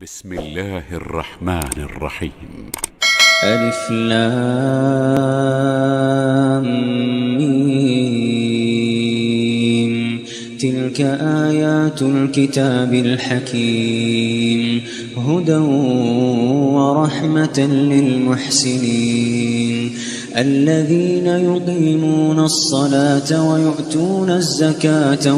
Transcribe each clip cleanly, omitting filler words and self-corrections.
بسم الله الرحمن الرحيم. ألف لام ميم. تلك آيات الكتاب الحكيم، هدى ورحمة للمحسنين الذين يقيمون الصلاة ويؤتون الزكاة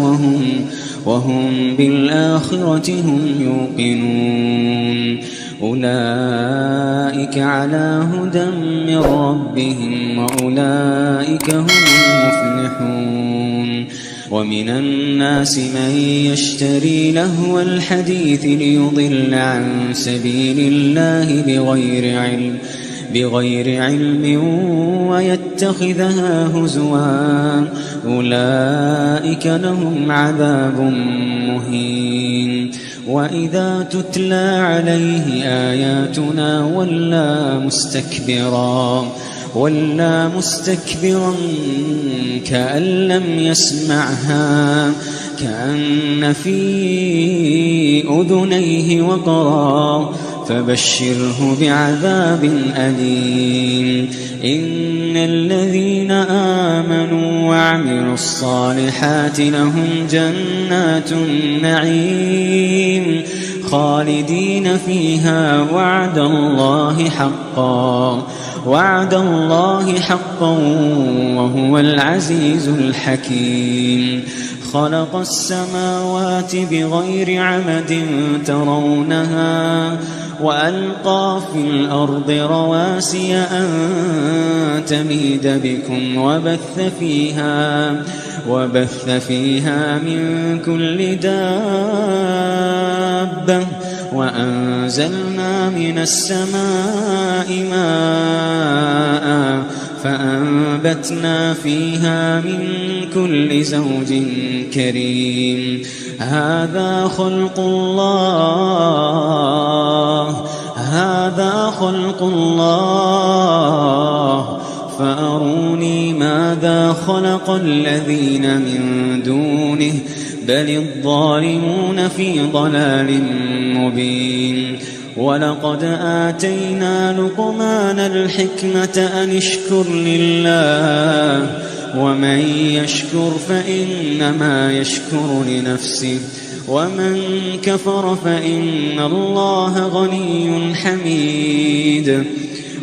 وهم بالآخرة هم يوقنون. أولئك على هدى من ربهم وأولئك هم المفلحون. ومن الناس من يشتري لهو الحديث ليضل عن سبيل الله بغير علم ويتخذها هزوا، أولئك لهم عذاب مهين. وإذا تتلى عليه آياتنا ولى مستكبرا كأن لم يسمعها، كأن في أذنيه وقرا، فبشره بعذاب أليم. إن الذين آمنوا وعملوا الصالحات لهم جنات النعيم خالدين فيها، وعد الله حقا وهو العزيز الحكيم. خلق السماوات بغير عمد ترونها، وألقى في الأرض رواسي أن تميد بكم وبث فيها من كل دابة، وأنزلنا من السماء ماء فأنبتنا فيها من كل زوج كريم. هذا خلق الله فأروني ماذا خلق الذين من دونه، بل الظالمون في ضلال مبين. ولقد آتينا لقمان الحكمة أن اشكر لله، ومن يشكر فإنما يشكر لنفسه، ومن كفر فإن الله غني حميد.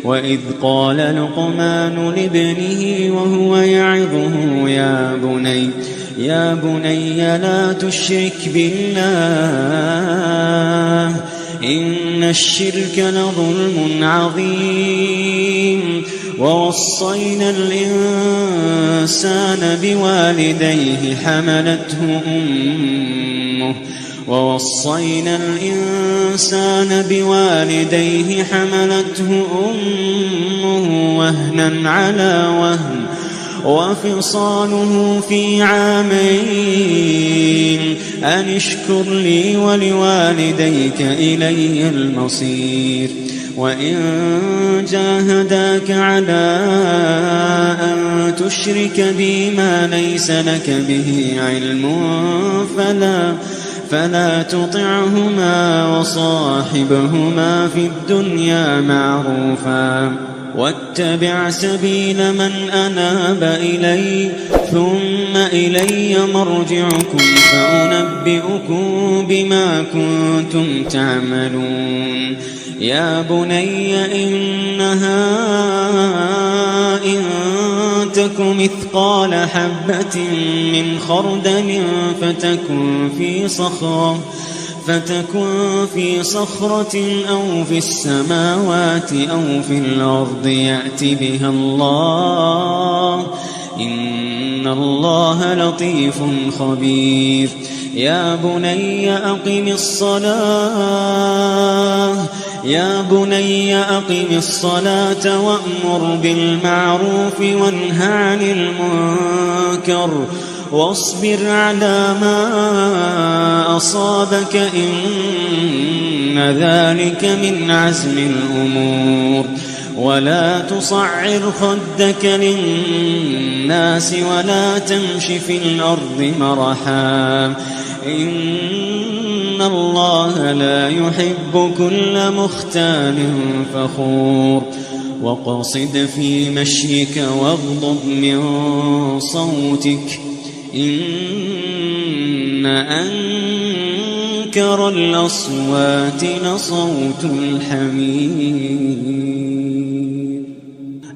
وإذ قال لقمان لابنه وهو يعظه يا بني لا تشرك بالله إن الشرك لظلم عظيم. ووصينا الإنسان بوالديه حملته أمه وهنا على وهن، وفصاله في عامين أن اشكر لي ولوالديك إلي المصير. وإن جاهداك على أن تشرك بي ما ليس لك به علم فلا تطعهما، وصاحبهما في الدنيا معروفا، واتبع سبيل من أناب إلي، ثم إلي مرجعكم فأنبئكم بما كنتم تعملون. يا بني إنها إن تك مثقال حبة من خردل فتكن في صخرة أو في السماوات أو في الأرض يأت بها الله، إن الله لطيف خبير. يا بني أقم الصلاة وأمر بالمعروف وانه عن المنكر، واصبر على ما أصابك إن ذلك من عزم الأمور. ولا تصعر خدك للناس ولا تمش في الأرض مرحا، إن الله لا يحب كل مختال فخور واقصد في مشيك واغضض من صوتك إن أنكر الأصوات لصوت الحمير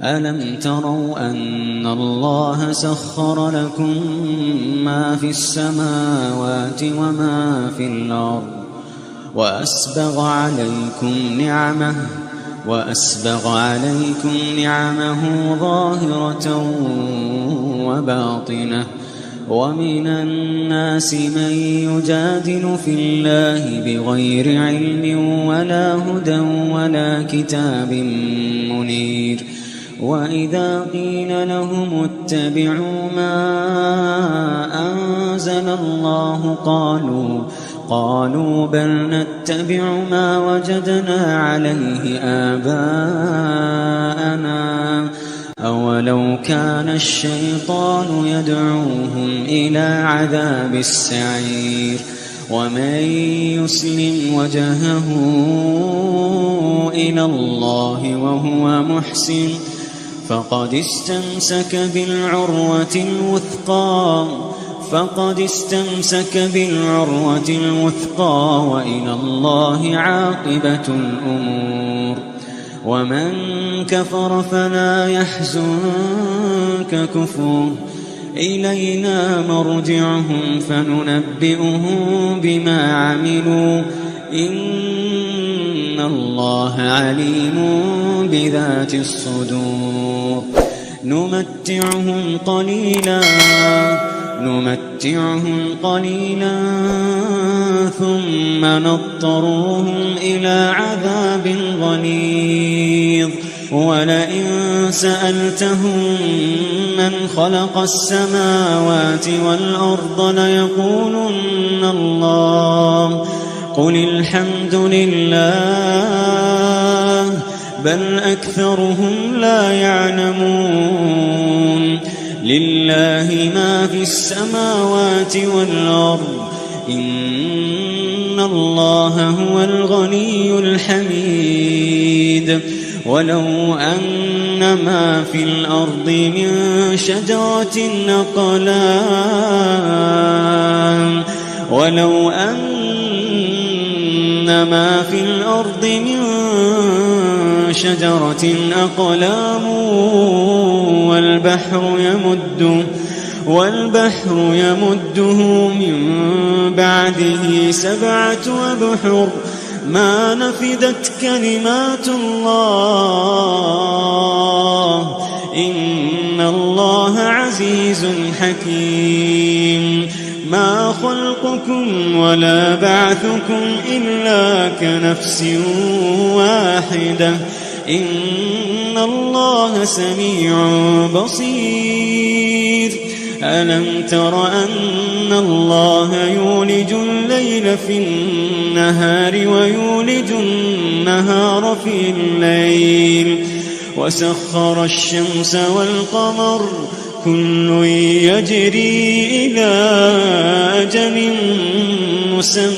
ألم تروا أن الله سخر لكم ما في السماوات وما في الأرض وأسبغ عليكم نعمه ظاهرة وباطنة ومن الناس من يجادل في الله بغير علم ولا هدى ولا كتاب منير وإذا قيل لهم اتبعوا ما أنزل الله قالوا بل نتبع ما وجدنا عليه آباءنا أولو كان الشيطان يدعوهم إلى عذاب السعير ومن يسلم وجهه إلى الله وهو محسن فقد استمسك بالعروة الوثقى وإلى الله عاقبة الأمور ومن كفر فلا يحزنك كفره إلينا مرجعهم فننبئهم بما عملوا إن الله عليم بذات الصدور نمتعهم قليلا ثم نضطرهم إلى عذاب غليظ ولئن سألتهم من خلق السماوات والأرض ليقولن الله قل الحمد لله بل أكثرهم لا يعلمون لله ما في السماوات والأرض إن الله هو الغني الحميد ولو أن ما في الأرض من شجرة أقلام والبحر يمده من بعده 7 أبحر ما نفدت كلمات الله إن الله عزيز حكيم ما خلقكم ولا بعثكم إلا كنفس واحدة إن الله سميع بصير ألم تر أن الله يولج الليل في النهار ويولج النهار في الليل وسخر الشمس والقمر كل يجري إلى أجل مسمى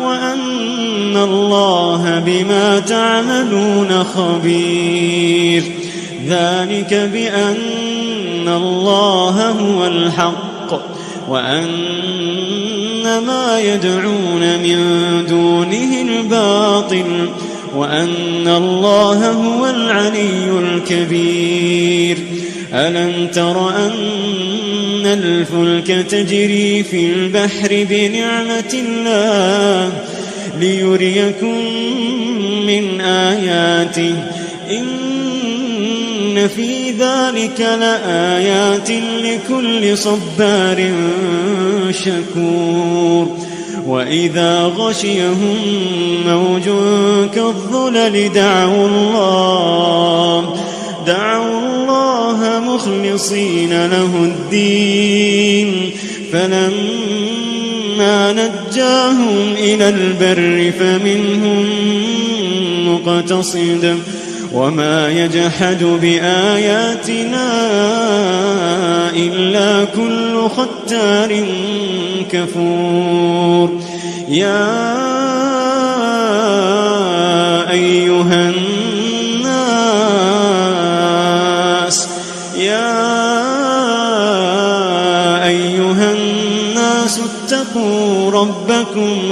وأن الله بما تعملون خبير ذلك بأن الله هو الحق وأن ما يدعون من دونه الباطل وأن الله هو العلي الكبير ألم تر أن الفلك تجري في البحر بنعمة الله ليريكم من آياته إن في ذلك لآيات لكل صبار شكور وإذا غشيهم موج كالظلل دعوا الله مخلصين له الدين فلما نجاهم إلى البر فمنهم مقتصد وما يجحد بآياتنا إلا كل ختار كفور يا أيها الناس اتقوا ربكم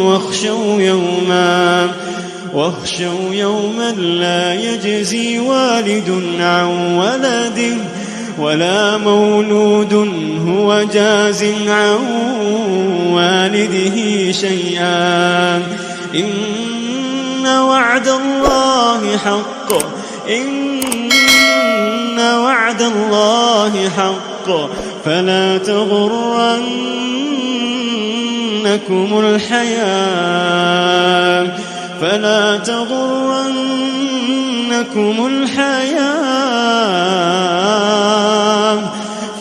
واخشوا يوما لا يجزي والد عن ولده ولا مولود هو جاز عن والده شيئا إن وعد الله حق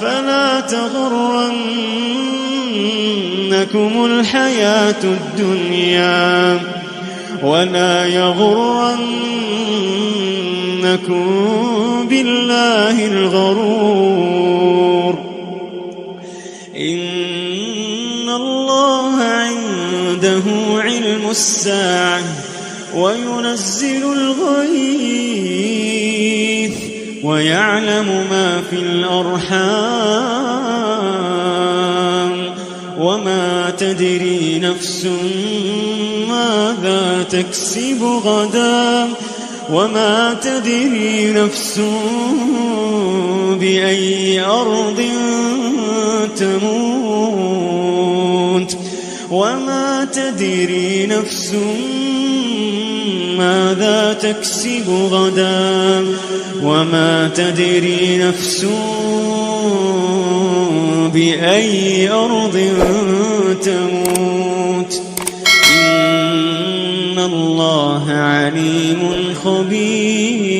فلا تغرنكم الحياة الدنيا ولا يغرنكم بالله الغرور إن الله عنده علم الساعة وينزل الغيث ويعلم ما في الأرحام وما تدري نفس ماذا تكسب غدا وما تدري نفس بأي أرض تموت وما تدري نفس ماذا تكسب غدا وما تدري نفس بأي أرض تموت إن الله عليم خبير